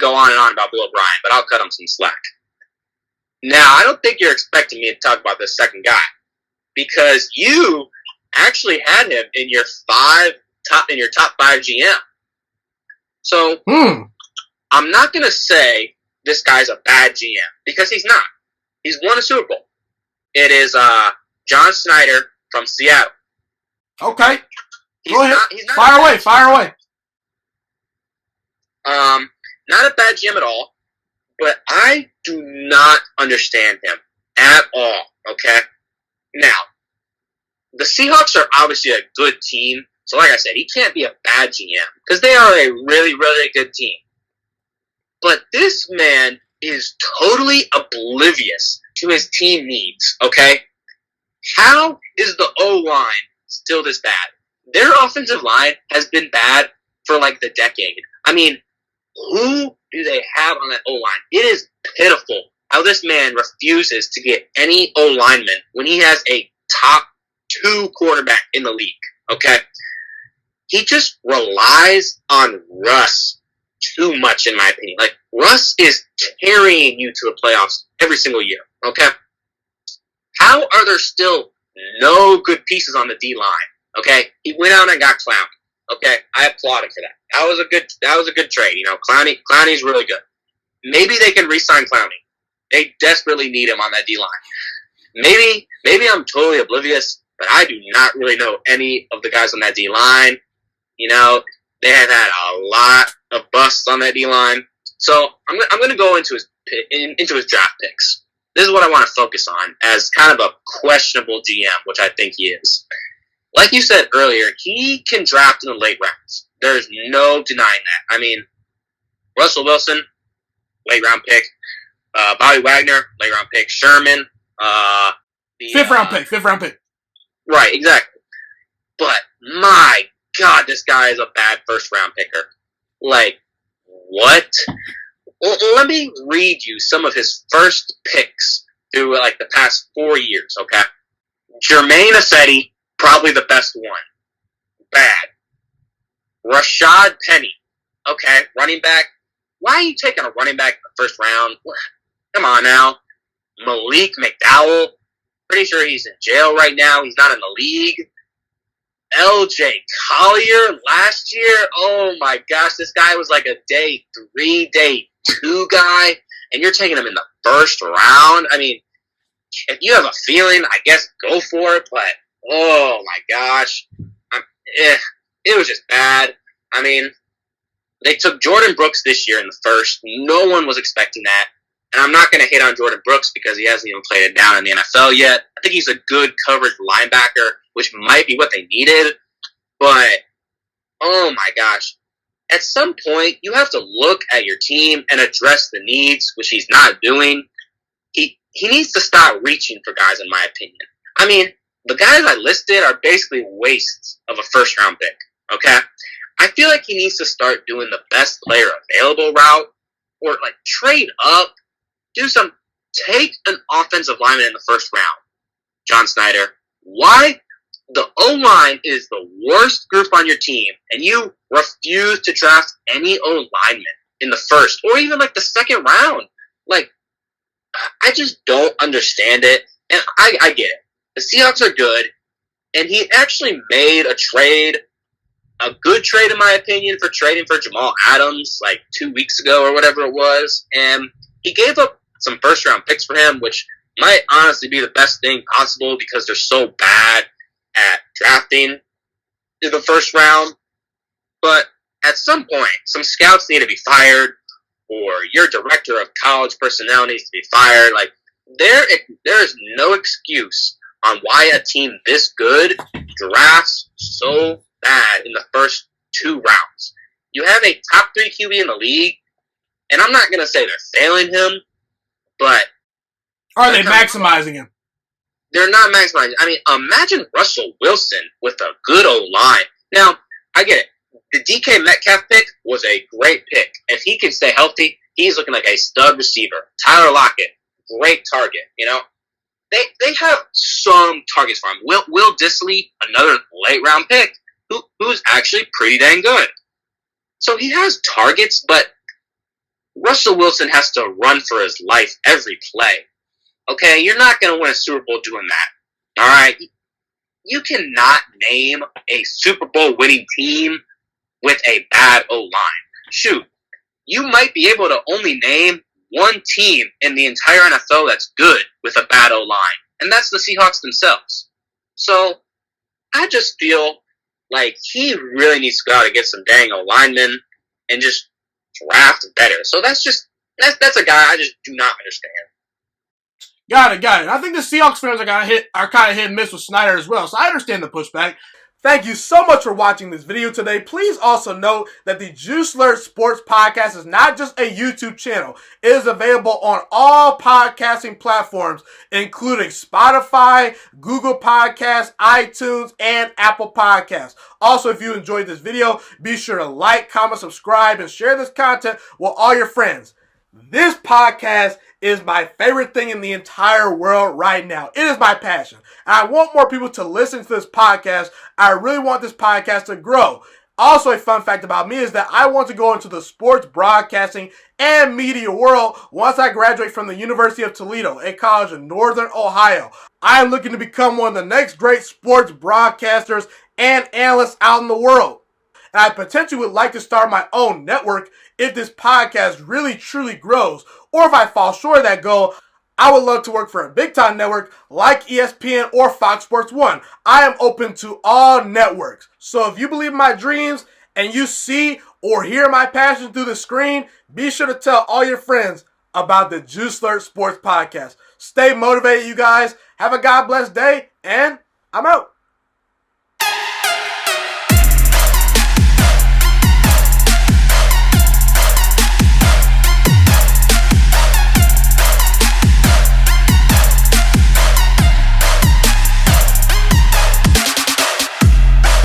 go on and on about Bill O'Brien, but I'll cut him some slack. Now, I don't think you're expecting me to talk about this second guy because you actually had him in your top 5 GM. So I'm not going to say this guy's a bad GM because he's not. He's won a Super Bowl. It is John Schneider from Seattle. Okay. Go ahead. Fire away. Not a bad GM at all, but I do not understand him at all, okay? Now, the Seahawks are obviously a good team, so like I said, he can't be a bad GM because they are a really, really good team. But this man is totally oblivious to his team needs, okay? How is the O-line still this bad? Their offensive line has been bad for like the decade. I mean, who do they have on that O-line? It is pitiful how this man refuses to get any O-lineman when he has a top 2 quarterback in the league, okay? He just relies on Russ too much, in my opinion. Like, Russ is carrying you to the playoffs every single year, okay? How are there still no good pieces on the D-line, okay? He went out and got Clowney. Okay, I applaud him for that. That was a good trade. You know, Clowney's really good. Maybe they can re-sign Clowney. They desperately need him on that D-line. Maybe I'm totally oblivious, but I do not really know any of the guys on that D-line. You know, they have had a lot of busts on that D-line. So I'm going to go into his draft picks. This is what I want to focus on as kind of a questionable GM, which I think he is. Like you said earlier, he can draft in the late rounds. There's no denying that. I mean, Russell Wilson, late round pick. Bobby Wagner, late round pick. Sherman, fifth round pick. Right, exactly. But my God, this guy is a bad first round picker. Like, what? Well, let me read you some of his first picks through like the past 4 years. Okay, Jermaine Ifedi. Probably the best one. Bad. Rashad Penny. Okay, running back. Why are you taking a running back in the first round? Come on now. Malik McDowell. Pretty sure he's in jail right now. He's not in the league. L.J. Collier last year. Oh my gosh, this guy was like a day 3, day 2 guy, and you're taking him in the first round. I mean, if you have a feeling, I guess go for it, but oh my gosh. It was just bad. I mean, they took Jordan Brooks this year in the first. No one was expecting that. And I'm not going to hate on Jordan Brooks because he hasn't even played it down in the NFL yet. I think he's a good coverage linebacker, which might be what they needed. But, oh my gosh. At some point, you have to look at your team and address the needs, which he's not doing. He needs to stop reaching for guys, in my opinion. I mean, the guys I listed are basically wastes of a first-round pick, okay? I feel like he needs to start doing the best player available route or, like, trade up, take an offensive lineman in the first round. John Schneider, why the O-line is the worst group on your team and you refuse to draft any O-lineman in the first or even, like, the second round? Like, I just don't understand it, and I get it. The Seahawks are good, and he actually made a good trade in my opinion, for trading for Jamal Adams like 2 weeks ago or whatever it was, and he gave up some first-round picks for him, which might honestly be the best thing possible because they're so bad at drafting in the first round. But at some point, some scouts need to be fired, or your director of college personnel needs to be fired. Like, there is no excuse on why a team this good drafts so bad in the first 2 rounds. You have a top 3 QB in the league, and I'm not going to say they're failing him, but are they maximizing him? They're not maximizing. I mean, imagine Russell Wilson with a good O-line. Now, I get it. The DK Metcalf pick was a great pick. If he can stay healthy, he's looking like a stud receiver. Tyler Lockett, great target, you know. They have some targets for him. Will Dissly, another late-round pick, who's actually pretty dang good. So he has targets, but Russell Wilson has to run for his life every play. Okay, you're not going to win a Super Bowl doing that. All right? You cannot name a Super Bowl winning team with a bad O-line. Shoot, you might be able to only name one team in the entire NFL that's good with a bad O-line, and that's the Seahawks themselves. So, I just feel like he really needs to go out and get some dang O-linemen and just draft better. So that's a guy I just do not understand. Got it. I think the Seahawks fans are kind of hit and miss with Schneider as well, so I understand the pushback. Thank you so much for watching this video today. Please also note that the Juiciest Sports Podcast is not just a YouTube channel. It is available on all podcasting platforms, including Spotify, Google Podcasts, iTunes, and Apple Podcasts. Also, if you enjoyed this video, be sure to like, comment, subscribe, and share this content with all your friends. This podcast is my favorite thing in the entire world right now. It is my passion. And I want more people to listen to this podcast. I really want this podcast to grow. Also, a fun fact about me is that I want to go into the sports broadcasting and media world once I graduate from the University of Toledo, a college in Northern Ohio. I am looking to become one of the next great sports broadcasters and analysts out in the world. And I potentially would like to start my own network if this podcast really truly grows. Or if I fall short of that goal, I would love to work for a big-time network like ESPN or Fox Sports 1. I am open to all networks. So if you believe in my dreams and you see or hear my passion through the screen, be sure to tell all your friends about the Juiciest Sports Podcast. Stay motivated, you guys. Have a God bless day, and I'm out.